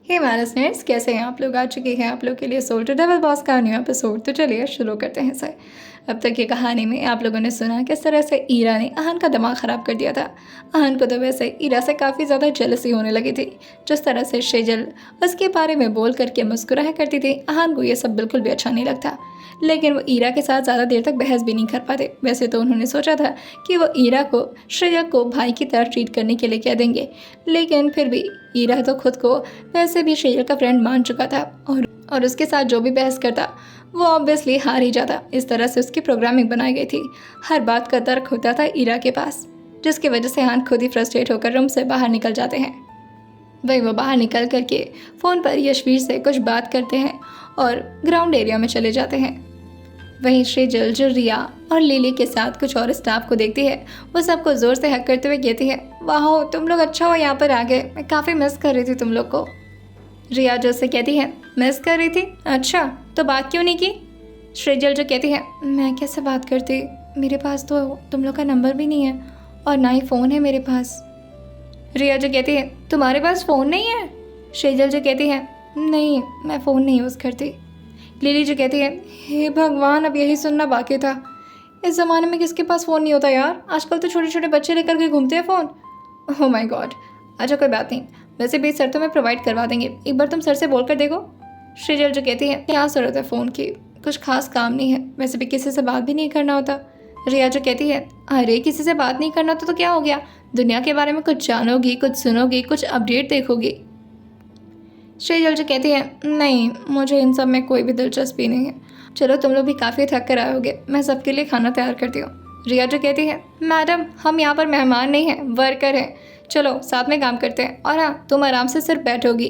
हे managers, कैसे हैं आप लोग? आ चुकी है आप लोग के लिए सोल टू डबल बॉस का न्यू एपिसोड। तो चलिए शुरू करते हैं सर। अब तक की कहानी में आप लोगों ने सुना किस तरह से ईरा ने अहान का दिमाग ख़राब कर दिया था। अहान को तो वैसे ईरा से काफ़ी ज़्यादा जेलसी होने लगी थी। जिस तरह से शेजल उसके बारे में बोल करके मुस्कुराया करती थी, अहान को ये सब बिल्कुल भी अच्छा नहीं लगता। लेकिन वो ईरा के साथ ज़्यादा देर तक बहस भी नहीं कर पाते। वैसे तो उन्होंने सोचा था कि वो ईरा को श्रेया को भाई की तरह ट्रीट करने के लिए कह देंगे, लेकिन फिर भी ईरा तो खुद को वैसे भी श्रेया का फ्रेंड मान चुका था और उसके साथ जो भी बहस करता वो ऑब्वियसली हार ही जाता। इस तरह से उसकी प्रोग्रामिंग बनाई गई थी। हर बात का तर्क होता था ईरा के पास, जिसकी वजह से हान खुद ही फ्रस्ट्रेट होकर रूम से बाहर निकल जाते हैं। वही वो बाहर निकल करके फ़ोन पर यशवीर से कुछ बात करते हैं और ग्राउंड एरिया में चले जाते हैं। वहीं श्रीजल जो रिया और लिली के साथ कुछ और स्टाफ को देखती है, वो सबको ज़ोर से हक करते हुए कहती है, वाह तुम लोग अच्छा हो यहाँ पर आ गए, मैं काफ़ी मिस कर रही थी तुम लोग को। रिया जो से कहती है, मिस कर रही थी? अच्छा, तो बात क्यों नहीं की? श्रीजल जो कहती है, मैं कैसे बात करती, मेरे पास तो तुम लोग का नंबर भी नहीं है और ना ही फ़ोन है मेरे पास। रिया जो कहती है, तुम्हारे पास फ़ोन नहीं है? श्रीजल जो कहती है, नहीं मैं फ़ोन नहीं यूज़ करती। लिली जो कहती है, हे भगवान, अब यही सुनना बाकी था। इस ज़माने में किसके पास फ़ोन नहीं होता यार, आजकल तो छोटे छोटे बच्चे लेकर के घूमते हैं फ़ोन। Oh my God. अच्छा कोई बात नहीं, वैसे भी सर तुम्हें प्रोवाइड करवा देंगे, एक बार तुम सर से बोल कर देखो। श्रीजल जो कहती है, क्या ज़रूरत है फ़ोन की, कुछ खास काम नहीं है, वैसे भी किसी से बात भी नहीं करना होता। रिया जो कहती है, अरे किसी से बात नहीं करना होता तो क्या हो गया, दुनिया के बारे में कुछ जानोगी, कुछ सुनोगी, कुछ अपडेट देखोगी। श्रीजल जो कहती है, नहीं मुझे इन सब में कोई भी दिलचस्पी नहीं है, चलो तुम लोग भी काफ़ी थक कर आए होगे, मैं सबके लिए खाना तैयार करती हूँ। रिया जो कहती है, मैडम हम यहाँ पर मेहमान नहीं हैं, वर्कर हैं, चलो साथ में काम करते हैं, और हाँ तुम आराम से सिर्फ बैठोगी।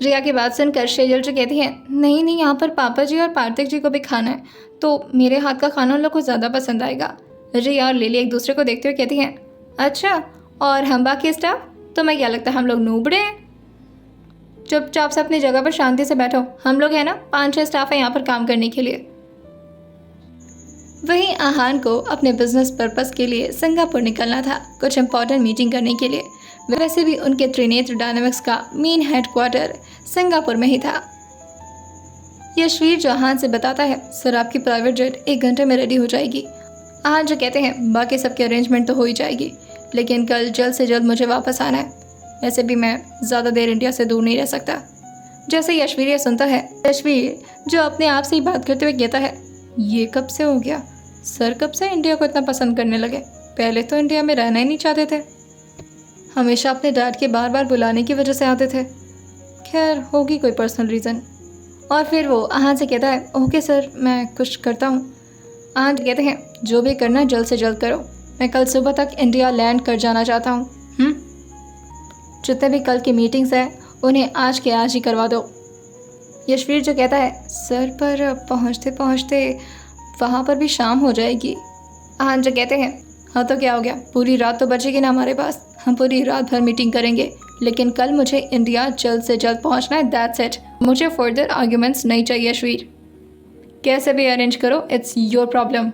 रिया की बात सुनकर श्रीजल जो कहती है, नहीं नहीं यहाँ पर पापा जी और पार्थिक जी को भी खाना है, तो मेरे हाथ का खाना उन लोग को ज़्यादा पसंद आएगा। रिया और लिली एक दूसरे को देखते हुए कहती हैं, अच्छा और हम बाकी स्टाफ, तुम्हें क्या लगता है हम लोग नूबड़े हैं? चुपचाप से अपनी जगह पर शांति से बैठो, हम लोग हैं ना 5-6 स्टाफ है यहाँ पर काम करने के लिए। वहीं आहान को अपने बिजनेस पर्पस के लिए सिंगापुर निकलना था, कुछ इंपॉर्टेंट मीटिंग करने के लिए। वैसे भी उनके त्रिनेत्र डायनामिक्स का मेन हेडक्वार्टर सिंगापुर में ही था। यशवीर जो आहान से बताता है, सर आपकी प्राइवेट जेट 1 घंटे में रेडी हो जाएगी। आहान जो कहते हैं, बाकी सबकी अरेंजमेंट तो हो ही जाएगी, लेकिन कल जल्द से जल्द मुझे वापस आना है, वैसे भी मैं ज़्यादा देर इंडिया से दूर नहीं रह सकता। जैसे यशवीर ये सुनता है, यशवीर जो अपने आप से ही बात करते हुए कहता है, ये कब से हो गया, सर कब से इंडिया को इतना पसंद करने लगे, पहले तो इंडिया में रहना ही नहीं चाहते थे, हमेशा अपने डैड के बार बार बुलाने की वजह से आते थे। खैर होगी कोई पर्सनल रीज़न। और फिर वो आहान से कहता है, ओके सर मैं कुछ करता हूँ। आहान कहते हैं, जो भी करना जल्द से जल्द करो, मैं कल सुबह तक इंडिया लैंड कर जाना चाहता हूँ। जितने भी कल की मीटिंग्स हैं उन्हें आज के आज ही करवा दो। यशवीर जो कहता है, सर पर पहुँचते पहुँचते वहाँ पर भी शाम हो जाएगी। आहान जो कहते हैं, हाँ तो क्या हो गया, पूरी रात तो बचेगी ना हमारे पास, हम पूरी रात भर मीटिंग करेंगे, लेकिन कल मुझे इंडिया जल्द से जल्द पहुँचना है, दैट्स इट, मुझे फर्दर आर्ग्यूमेंट्स नहीं चाहिए। यशवीर कैसे भी अरेंज करो, इट्स योर प्रॉब्लम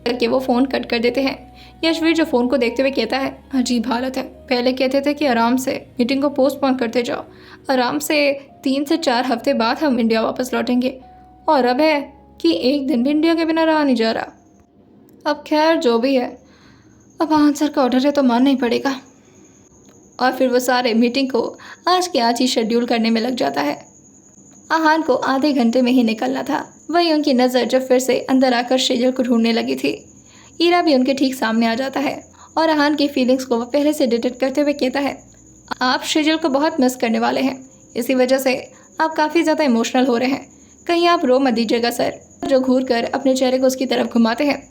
करके वो फ़ोन कट कर देते हैं। यशवीर जो फ़ोन को देखते हुए कहता है, अजीब हालत है, पहले कहते थे कि आराम से मीटिंग को पोस्टपोन करते जाओ, आराम से 3 से 4 हफ्ते बाद हम इंडिया वापस लौटेंगे, और अब है कि 1 दिन भी इंडिया के बिना रहा नहीं जा रहा। अब खैर जो भी है, अब आंसर का ऑर्डर है तो मानना ही पड़ेगा। और फिर वो सारे मीटिंग को आज के आज ही शेड्यूल करने में लग जाता है। आहान को आधे घंटे में ही निकलना था। वही उनकी नज़र जब फिर से अंदर आकर शेजल को ढूंढने लगी थी। ईरा भी उनके ठीक सामने आ जाता है और आहान की फीलिंग्स को वह पहले से डिटेक्ट करते हुए कहता है, आप शेजल को बहुत मिस करने वाले हैं, इसी वजह से आप काफ़ी ज़्यादा इमोशनल हो रहे हैं, कहीं आप रो मत दीजिएगा सर। जो घूर कर अपने चेहरे को उसकी तरफ घुमाते हैं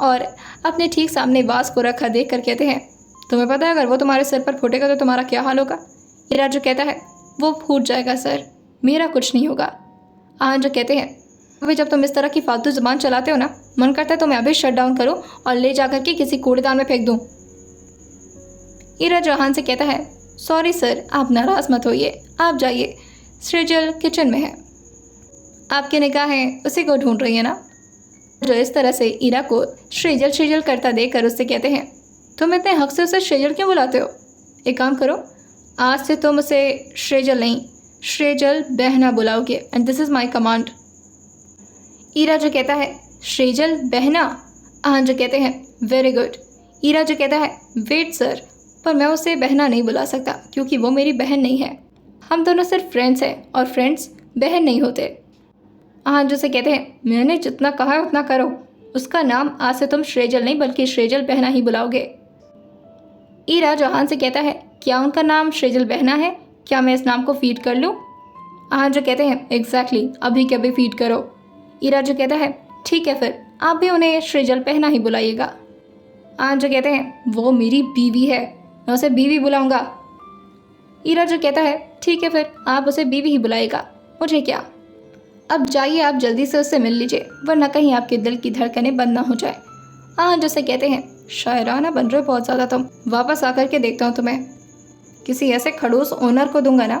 और अपने ठीक सामने वास को रखा देख कर कहते हैं, तुम्हें पता है अगर वो तुम्हारे सर पर फूटेगा तो तुम्हारा क्या हाल होगा? ईरा जो कहता है, वो फूट जाएगा सर, मेरा कुछ नहीं होगा। आहान जो कहते हैं, अभी जब तुम इस तरह की फालतू ज़ुबान चलाते हो ना, मन करता है तो मैं अभी शट डाउन करूँ और ले जाकर के किसी कूड़ेदान में फेंक दूँ। ईरा जो आहान से कहता है, सॉरी सर आप नाराज़ मत होइए, आप जाइए, श्रीजल किचन में है, आपकी निगाहें उसी को ढूंढ रही है ना। जो इस तरह से ईरा को श्रीजल श्रीजल करता देखकर उससे कहते हैं, तुम इतने हक से उसे श्रीजल क्यों बुलाते हो? एक काम करो, आज से तुम उसे श्रेजल नहीं, श्रेजल बहना बुलाओगे and this is my command. Ira जो कहता है श्रेजल बहना। आहान जो कहते हैं वेरी गुड। ईरा जो कहता है वेट सर, पर मैं उसे बहना नहीं बुला सकता क्योंकि वो मेरी बहन नहीं है। हम दोनों सिर्फ फ्रेंड्स हैं और फ्रेंड्स बहन नहीं होते। आहान जो से कहते हैं मैंने जितना कहा है उतना करो। उसका नाम आज से तुम श्रेजल नहीं बल्कि श्रेजल बहना ही बुलाओगे। ईरा जो आहान से कहता है क्या उनका नाम श्रेजल बहना है, क्या मैं इस नाम को फीड कर लूँ? आहान जो कहते हैं एग्जैक्टली, अभी के अभी फीड करो। ईरा जो कहता है ठीक है फिर आप भी उन्हें श्रेजल बहना ही बुलाइएगा। आहान जो कहते हैं वो मेरी बीवी है, मैं उसे बीवी बुलाऊंगा। ईरा जो कहता है ठीक है फिर आप उसे बीवी ही बुलाइएगा, मुझे क्या। अब जाइए आप जल्दी से उससे मिल लीजिए वरना कहीं आपके दिल की धड़कनें बंद ना हो जाए। आहान जो से कहते हैं शायराना बन रहे हो बहुत ज़्यादा तुम, वापस आकर के देखता हूँ तुम्हें, किसी ऐसे खड़ूस ओनर को दूंगा ना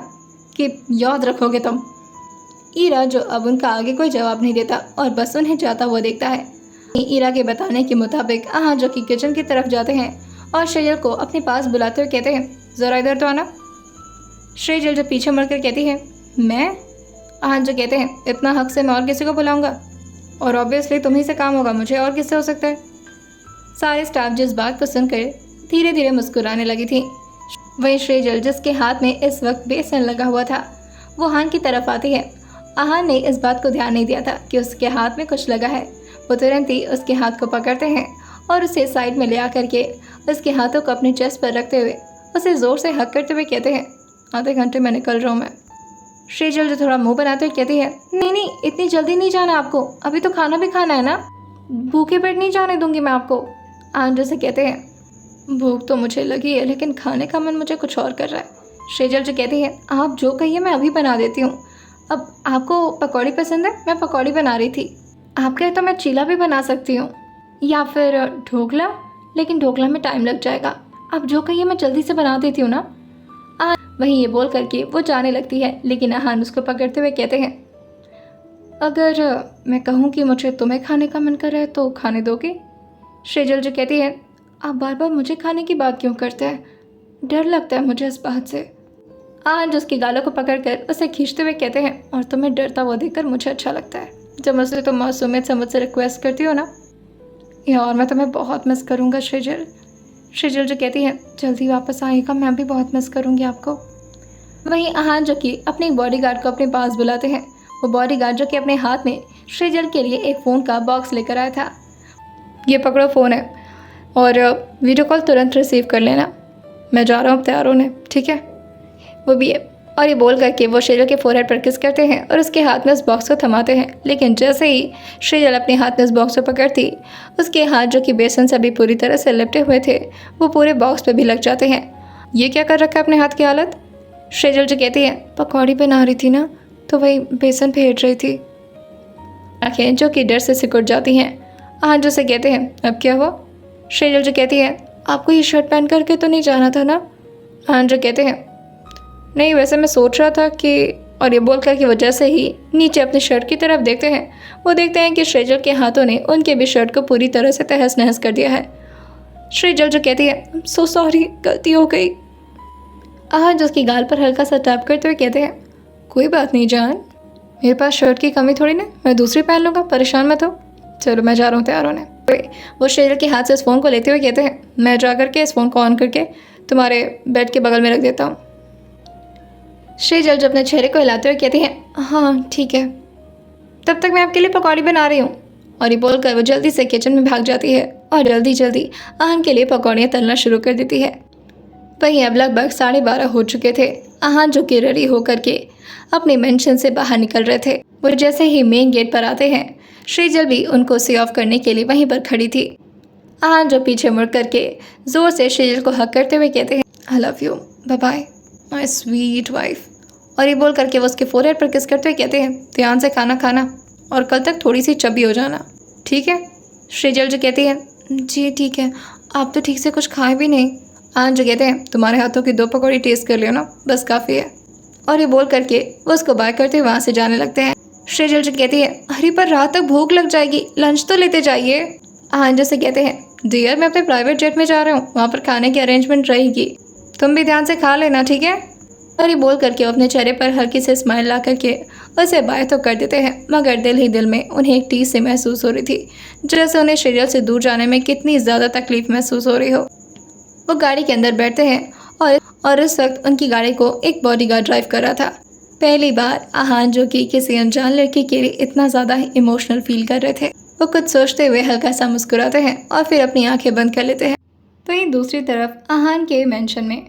कि याद रखोगे तुम। ईरा जो अब उनका आगे कोई जवाब नहीं देता और बस उन्हें जाता हुआ देखता है। ईरा के बताने के मुताबिक आहान जो कि किचन की तरफ जाते हैं और श्रेजल को अपने पास बुलाते हुए कहते हैं ज़रा इधर तो आना। श्रेजल जो पीछे मुड़कर कहती है मैं। आहान जो कहते हैं इतना हक से मैं और किसी को बुलाऊंगा, और ऑब्वियसली तुम्ही से काम होगा, मुझे और किससे हो सकता है। सारे स्टाफ जिस बात को सुनकर धीरे धीरे मुस्कुराने लगी थी। वहीं श्रेजल जिसके हाथ में इस वक्त बेसन लगा हुआ था वो आहान की तरफ आती है। आहान ने इस बात को ध्यान नहीं दिया था कि उसके हाथ में कुछ लगा है। वो तुरंत ही उसके हाथ को पकड़ते हैं और उसे साइड में ले आकर के उसके हाथों को अपने चेस्ट पर रखते हुए उसे ज़ोर से हक करते हुए कहते हैं आधे घंटे में निकल रहा हूँ मैं। श्रेजल जो थोड़ा मुंह बनाते हुए कहती है नहीं इतनी जल्दी नहीं जाना आपको, अभी तो खाना भी खाना है ना, भूखे पेट नहीं जाने दूंगी मैं आपको। आहान जो से कहते हैं भूख तो मुझे लगी है लेकिन खाने का मन मुझे कुछ और कर रहा है। श्रेजल जो कहती है आप जो कहिए मैं अभी बना देती हूँ। अब आपको पकौड़ी पसंद है, मैं पकौड़ी बना रही थी। आप कहे तो मैं चीला भी बना सकती हूँ या फिर ढोकला, लेकिन ढोकला में टाइम लग जाएगा। आप जो कहिए मैं जल्दी से बना देती हूँ ना। वहीं ये बोल करके वो जाने लगती है लेकिन आहान उसको पकड़ते हुए कहते हैं अगर मैं कहूँ कि मुझे तुम्हें खाने का मन कर रहा है तो खाने दोगे? श्रेजल जो कहती है आप बार बार मुझे खाने की बात क्यों करते हैं, डर लगता है मुझे इस बात से। आहान जो उसकी गालों को पकड़कर उसे खींचते हुए कहते हैं और तुम्हें डरता हुआ देखकर मुझे अच्छा लगता है। जब मुझसे तुम मासूमियत से मुझसे रिक्वेस्ट करती हो ना यार, मैं तुम्हें बहुत मिस करूँगा श्रेजल। श्रेजल जो कहती है जल्दी वापस आएगा, मैं भी बहुत मिस करूँगी आपको। वहीं आहान जो कि अपने बॉडीगार्ड को अपने पास बुलाते हैं। वो बॉडीगार्ड जो कि अपने हाथ में श्रेजल के लिए एक फ़ोन का बॉक्स लेकर आया था। ये पकड़ो फ़ोन है और वीडियो कॉल तुरंत रिसीव कर लेना, मैं जा रहा हूँ तैयार होने, ठीक है? वो भी है। और ये बोल करके वो श्रेजल के फोरहेड पर किस करते हैं और उसके हाथ में उस बॉक्स को थमाते हैं। लेकिन जैसे ही श्रेजल अपने हाथ में उस बॉक्स को पकड़ती उसके हाथ जो कि बेसन से अभी पूरी तरह से लिपटे हुए थे वो पूरे बॉक्स पे भी लग जाते हैं। ये क्या कर रखा है अपने हाथ की हालत? श्रेजल जो कहती है पकौड़ी बना रही थी ना तो वही बेसन फेंट रही थी। आंखें जो कि डर से सिकुड़ जाती हैं। आहान जो से कहते हैं अब क्या हुआ? श्रेजल जो कहती है आपको ये शर्ट पहन करके तो नहीं जाना था ना? आहान जो कहते हैं नहीं, वैसे मैं सोच रहा था कि, और ये बोल कर की वजह से ही नीचे अपनी शर्ट की तरफ देखते हैं। वो देखते हैं कि श्रेजल के हाथों ने उनके भी शर्ट को पूरी तरह से तहस नहस कर दिया है। श्रेजल जो कहती है सो सॉरी, गलती हो गई। आहान जो उसकी गाल पर हल्का सा टैप करते हुए कहते हैं कोई बात नहीं जान, मेरे पास शर्ट की कमी थोड़ी ना, मैं दूसरी पहन लूँगा, परेशान मत हो। चलो मैं जा रहा हूँ तैयार होने। वो श्रेजल के हाथ से इस फ़ोन को लेते हुए कहते हैं मैं जा करके इस फ़ोन को ऑन करके तुम्हारे बेड के बगल में रख देता हूँ। श्रेजल जो अपने चेहरे को हिलाते हुए कहती हैं हाँ ठीक है, तब तक मैं आपके लिए पकौड़ी बना रही हूँ। और ये बोलकर वो जल्दी से किचन में भाग जाती है और जल्दी जल्दी आहान के लिए पकौड़ियाँ तलना शुरू कर देती है। वहीं अब लगभग 12:30 हो चुके थे। आहान जो कि रेडी होकर के अपने मेंशन से बाहर निकल रहे थे। वो जैसे ही मेन गेट पर आते हैं श्रेजल भी उनको सी ऑफ करने के लिए वहीं पर खड़ी थी। आहान जो पीछे मुड़ करके ज़ोर से श्रेजल को हक करते हुए कहते हैं I love you, bye bye my sweet wife. और ये बोल करके वो उसके फोरहेड पर किस करते हुए कहते हैं ध्यान से खाना खाना और कल तक थोड़ी सी चबी हो जाना, ठीक है? श्रेजल जो कहती है जी ठीक है, आप तो ठीक से कुछ खाए भी नहीं। आहान जो कहते हैं तुम्हारे हाथों की 2 पकौड़ी टेस्ट कर लियो ना, बस काफ़ी है। और ये बोल करके वो उसको बाय करते हुए वहाँ से जाने लगते हैं। श्रेजल जो कहती है अरे पर रात तक भूख लग जाएगी, लंच तो लेते जाइए। आहान जो से कहते हैं डियर मैं अपने प्राइवेट जेट में जा रहा हूँ, वहाँ पर खाने की अरेंजमेंट रहेगी। तुम भी ध्यान से खा लेना, ठीक है? और ये बोल करके वो अपने चेहरे पर हल्की से स्माइल ला करके उसे बाय तो कर देते हैं, मगर दिल ही दिल में उन्हें एक टीस से महसूस हो रही थी, जैसे उन्हें शेजल से दूर जाने में कितनी ज़्यादा तकलीफ महसूस हो रही हो। वो गाड़ी के अंदर बैठते हैं और इस वक्त उनकी गाड़ी को एक बॉडीगार्ड ड्राइव कर रहा था। पहली बार आहान, जो कि किसी अनजान लड़की के लिए इतना ज़्यादा इमोशनल फील कर रहे थे, वो कुछ सोचते हुए हल्का सा मुस्कुराते हैं और फिर अपनी आंखें बंद कर लेते हैं। वहीं दूसरी तरफ आहान के मेंशन में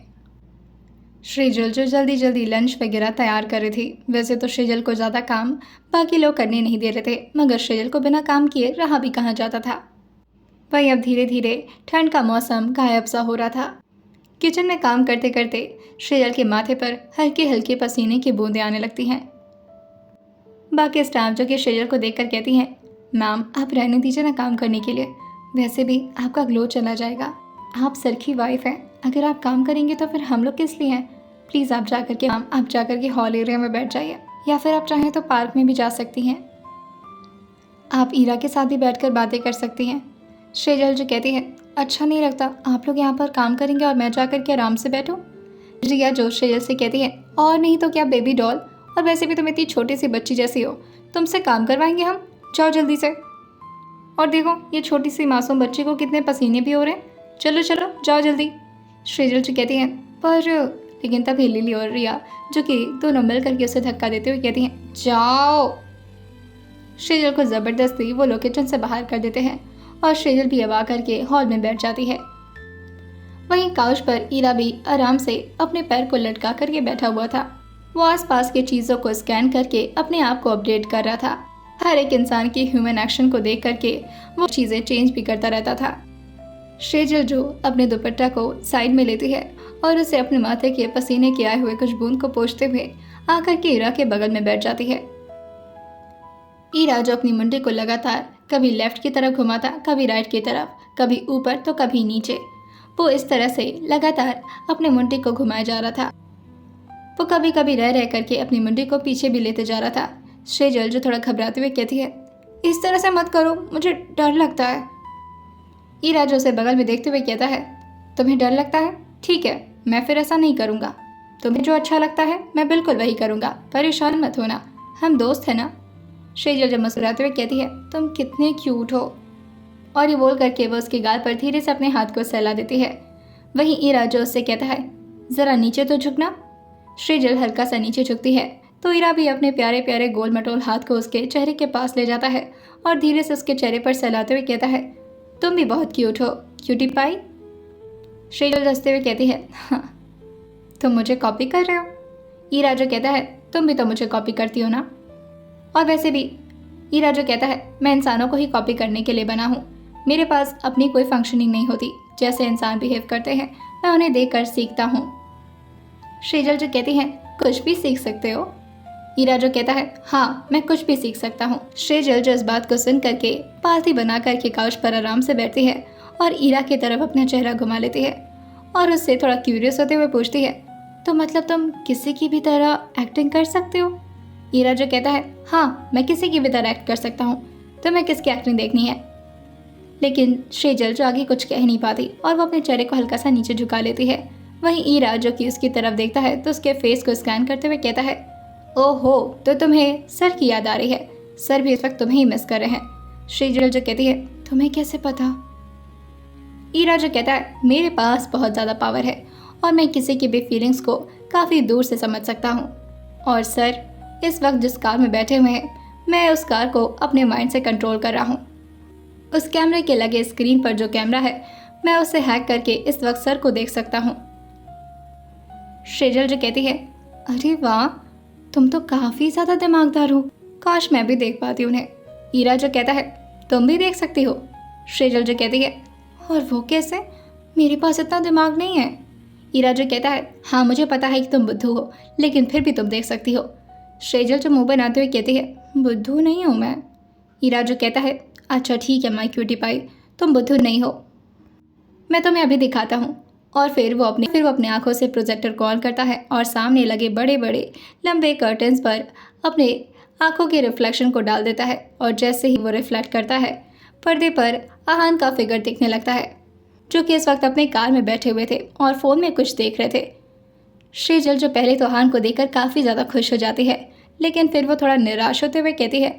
श्रीजल जो जल्दी जल्दी लंच वगैरह तैयार कर रही थी। वैसे तो श्रीजल को ज़्यादा काम बाकी लोग करने नहीं दे रहे थे, मगर श्रीजल को बिना काम किए रहा भी कहाँ जाता था। वहीं अब धीरे धीरे ठंड का मौसम गायब सा हो रहा था। किचन में काम करते करते श्रीजल के माथे पर हल्के हल्के पसीने की बूंदें आने लगती हैं। बाकी स्टाफ जो कि श्रीजल को देखकर कहती हैं, मैम आप रहने दीजिए ना काम करने के लिए, वैसे भी आपका ग्लो चला जाएगा। आप सर की वाइफ हैं, अगर आप काम करेंगे तो फिर हम लोग किस लिए हैं? प्लीज़ आप जा कर के हॉल एरिया में बैठ जाइए, या फिर आप चाहें तो पार्क में भी जा सकती हैं। आप ईरा के साथ भी बैठकर बातें कर सकती हैं। श्रीजल जो कहती है, अच्छा नहीं लगता आप लोग यहाँ पर काम करेंगे और मैं जा कर के आराम से बैठूँ। रिया जो श्रीजल से कहती है, और नहीं तो क्या बेबी डॉल, और वैसे भी तुम इतनी छोटी सी बच्ची जैसी हो, तुमसे काम करवाएंगे हम, जाओ जल्दी से। और देखो ये छोटी सी मासूम बच्ची को कितने पसीने भी हो रहे हैं, चलो चलो जाओ जल्दी। श्रीजल जी कहती हैं, पर लेकिन तभी लिली और रिया जो कि दोनों मिल करके उसे धक्का देते हुए कहती हैं, जाओ। श्रीजल को ज़बरदस्ती वो लोग किचन से बाहर कर देते हैं और श्रीजल भी अब आकर के हॉल में बैठ जाती है। वहीं काउच पर ईरा भी आराम से अपने पैर को लटका करके बैठा हुआ था। वो आसपास की चीज़ों को स्कैन करके अपने आप को अपडेट कर रहा था। हर एक इंसान की ह्यूमन एक्शन को देख करके वो चीज़ें चेंज भी करता रहता था। श्रीजल जो अपने दुपट्टा को साइड में लेती है और उसे अपने माथे के पसीने के आए हुए कुछ बूंद को पोंछते हुए आकर के ईरा के बगल में बैठ जाती है। ईरा जो अपनी मुंडी को लगातार कभी लेफ्ट की तरफ घुमाता, कभी राइट की तरफ, कभी ऊपर तो कभी नीचे, वो इस तरह से लगातार अपने मुंडी को घुमाया जा रहा था। वो कभी कभी रह रह करके अपनी मुंडी को पीछे भी लेते जा रहा था। श्रीजल जो थोड़ा घबराते हुए कहती है, इस तरह से मत करो, मुझे डर लगता है। ईरा जो उसे बगल में देखते हुए कहता है, तुम्हें डर लगता है? ठीक है, मैं फिर ऐसा नहीं करूँगा। तुम्हें जो अच्छा लगता है मैं बिल्कुल वही करूँगा, परेशान मत होना, हम दोस्त हैं ना। श्रीजल जब मुस्कुराते हुए कहती है, तुम कितने क्यूट हो। और ये बोल करके वो उसके गाल पर धीरे से अपने हाथ को सहला देती है। वहीं ईरा जो उससे कहता है, ज़रा नीचे तो झुकना। श्रीजल हल्का सा नीचे झुकती है तो ईरा भी अपने प्यारे प्यारे गोल मटोल हाथ को उसके चेहरे के पास ले जाता है और धीरे से उसके चेहरे पर सहलाते हुए कहता है, तुम भी बहुत क्यूट हो, क्यूटी पाई। श्रीजल हंसते हुए कहती है, हाँ, तुम मुझे कॉपी कर रहे हो। ईरा जो कहता है, तुम भी तो मुझे कॉपी करती हो ना। और वैसे भी ईरा जो कहता है, मैं इंसानों को ही कॉपी करने के लिए बना हूँ, मेरे पास अपनी कोई फंक्शनिंग नहीं होती, जैसे इंसान बिहेव करते हैं मैं उन्हें देखकर सीखता हूँ। श्रीजल जो कहती है, कुछ भी सीख सकते हो। ईरा जो कहता है, हाँ मैं कुछ भी सीख सकता हूँ। श्रीजल जो इस बात को सुन करके पालती बना करके काउच पर आराम से बैठती है और ईरा की तरफ अपना चेहरा घुमा लेती है और उससे थोड़ा क्यूरियस होते हुए पूछती है, तो मतलब तुम किसी की भी तरह एक्टिंग कर सकते हो? ईरा जो कहता है, हाँ मैं किसी की भी तरह एक्ट कर सकता हूँ, तुम्हें किसकी एक्टिंग देखनी है। लेकिन श्रीजल जो आगे कुछ कह नहीं पाती और वो अपने चेहरे को हल्का सा नीचे झुका लेती है। वहीं ईरा जो कि उसकी तरफ देखता है तो उसके फेस को स्कैन करते हुए कहता है, ओहो, तो तुम्हें सर की याद आ रही है, सर भी इस वक्त तुम्हें ही मिस कर रहे हैं। श्रीजल जो कहती है, तुम्हें कैसे पता? ईरा जो कहता है, मेरे पास बहुत ज़्यादा पावर है और मैं किसी की भी फीलिंग्स को काफ़ी दूर से समझ सकता हूँ। और सर, इस वक्त जिस कार में बैठे हुए हैं मैं उस कार को अपने माइंड से कंट्रोल कर रहा हूँ। उस कैमरे के लगे स्क्रीन पर जो कैमरा है मैं उसे हैक करके इस वक्त सर को देख सकता हूँ। श्रीजल जो कहती है, अरे वाह, तुम तो काफ़ी ज़्यादा दिमागदार हो, काश मैं भी देख पाती उन्हें। ईरा जो कहता है, तुम भी देख सकती हो। श्रीजल जो कहती है, और वो कैसे? मेरे पास इतना दिमाग नहीं है। ईरा जो कहता है, हाँ मुझे पता है कि तुम बुद्धू हो, लेकिन फिर भी तुम देख सकती हो। श्रीजल जो मुंह बनाते हुए कहती है, बुद्धू नहीं हूँ मैं। ईरा जो कहता है, अच्छा ठीक है माय क्यूटी पाई, तुम बुद्धू नहीं हो, मैं तुम्हें अभी दिखाता हूँ। और फिर वो अपने आंखों से प्रोजेक्टर को ऑन करता है और सामने लगे बड़े बड़े लंबे कर्टन्स पर अपने आंखों के रिफ्लेक्शन को डाल देता है और जैसे ही वो रिफ्लेक्ट करता है पर्दे पर आहान का फिगर दिखने लगता है। जो कि इस वक्त अपने कार में बैठे हुए थे और फ़ोन में कुछ देख रहे थे। श्रीजल जो पहले तो आहान को देखकर काफ़ी ज़्यादा खुश हो जाती है, लेकिन फिर वो थोड़ा निराश होते हुए कहती है,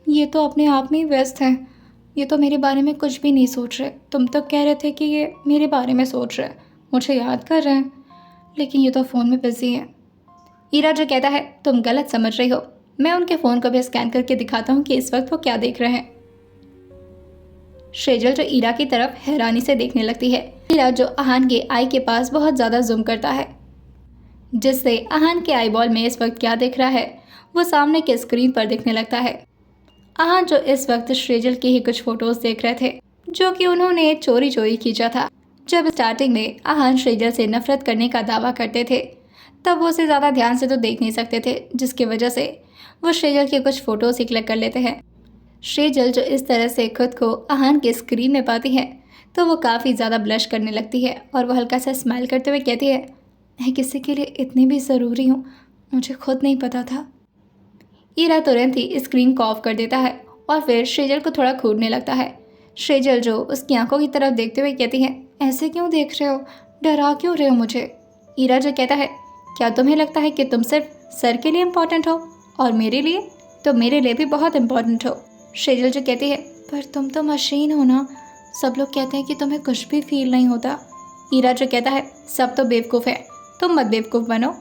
ये तो अपने आप में ही व्यस्त हैं, ये तो मेरे बारे में कुछ भी नहीं सोच रहे। तुम तो कह रहे थे कि ये मेरे बारे में सोच रहे हैं, मुझे याद कर रहे हैं, लेकिन ये तो फ़ोन में बिजी है। ईरा जो कहता है, तुम गलत समझ रही हो, मैं उनके फ़ोन को भी स्कैन करके दिखाता हूँ कि इस वक्त वो क्या देख रहे हैं। श्रीजल जो ईरा की तरफ हैरानी से देखने लगती है। ईरा जो आहान के आई के पास बहुत ज़्यादा जूम करता है, जिससे आहान के आई बॉल में इस वक्त क्या दिख रहा है वो सामने के स्क्रीन पर दिखने लगता है। आहान जो इस वक्त श्रीजल की ही कुछ फोटोज देख रहे थे, जो कि उन्होंने चोरी चोरी खींचा था। जब स्टार्टिंग में आहान श्रीजल से नफरत करने का दावा करते थे, तब वो उसे ज़्यादा ध्यान से तो देख नहीं सकते थे, जिसकी वजह से वो श्रीजल के कुछ फ़ोटोज़ ही क्लिक कर लेते हैं। श्रीजल जो इस तरह से खुद को आहान के स्क्रीन में पाती है, तो वो काफ़ी ज़्यादा ब्लश करने लगती है और वो हल्का सा स्माइल करते हुए कहती है, मैं किसी के लिए इतनी भी ज़रूरी हूँ, मुझे खुद नहीं पता था। ईरा तुरंत ही स्क्रीन को ऑफ कर देता है और फिर श्रीजल को थोड़ा घूरने लगता है। श्रीजल जो उसकी आंखों की तरफ देखते हुए कहती है, ऐसे क्यों देख रहे हो, डरा क्यों रहे हो मुझे। ईरा जो कहता है, क्या तुम्हें लगता है कि तुम सिर्फ सर के लिए इम्पोर्टेंट हो और मेरे लिए, तो मेरे लिए भी बहुत इम्पोर्टेंट हो। श्रीजल जो कहती है, पर तुम तो मशीन हो ना, सब लोग कहते हैं कि तुम्हें कुछ भी फील नहीं होता। ईरा जो कहता है, सब तो बेवकूफ़ है, तुम मत बेवकूफ़ बनो।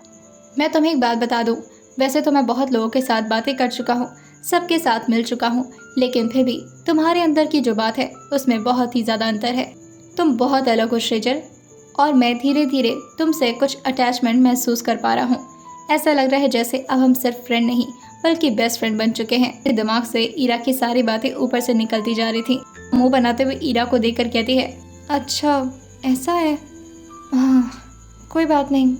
मैं तुम्हें एक बात बता दूँ, वैसे तो मैं बहुत लोगों के साथ बातें कर चुका हूँ, सबके साथ मिल चुका हूँ, लेकिन फिर भी तुम्हारे अंदर की जो बात है उसमें बहुत ही ज़्यादा अंतर है। तुम बहुत अलग हो श्रीजल, और मैं धीरे धीरे तुमसे कुछ अटैचमेंट महसूस कर पा रहा हूँ। ऐसा लग रहा है जैसे अब हम सिर्फ फ्रेंड नहीं बल्कि बेस्ट फ्रेंड बन चुके हैं। दिमाग से ईरा की सारी बातें ऊपर से निकलती जा रही थी। मुंह बनाते हुए ईरा को देखकर कहती है, अच्छा ऐसा है, हाँ कोई बात नहीं।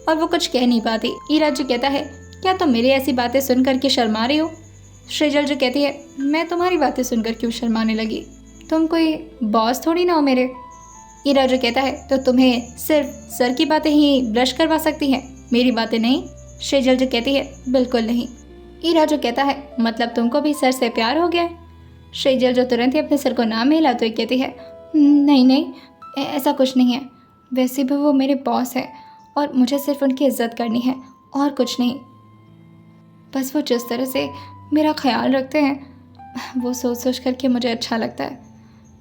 और वो कुछ कह नहीं पाती। ईरा जो कहता है, क्या तुम मेरी ऐसी बातें सुन कर के शर्मा रही हो। श्रीजल जो कहती है, मैं तुम्हारी बातें सुनकर क्यों शर्माने लगी, तुम कोई बॉस थोड़ी ना हो मेरे। ईरा जो कहता है, तो तुम्हें सिर्फ सर की बातें ही ब्रश करवा सकती हैं, मेरी बातें नहीं। श्रीजल जो कहती है, बिल्कुल नहीं। ईरा जो कहता है, मतलब तुमको भी सर से प्यार हो गया है। श्रीजल जो तुरंत ही अपने सर को नाम हिलाते हुए कहती है, नहीं नहीं ऐसा कुछ नहीं है, वैसे भी वो मेरे बॉस है और मुझे सिर्फ उनकी इज्जत करनी है और कुछ नहीं। बस वो जिस तरह से मेरा ख्याल रखते हैं वो सोच सोच करके मुझे अच्छा लगता है,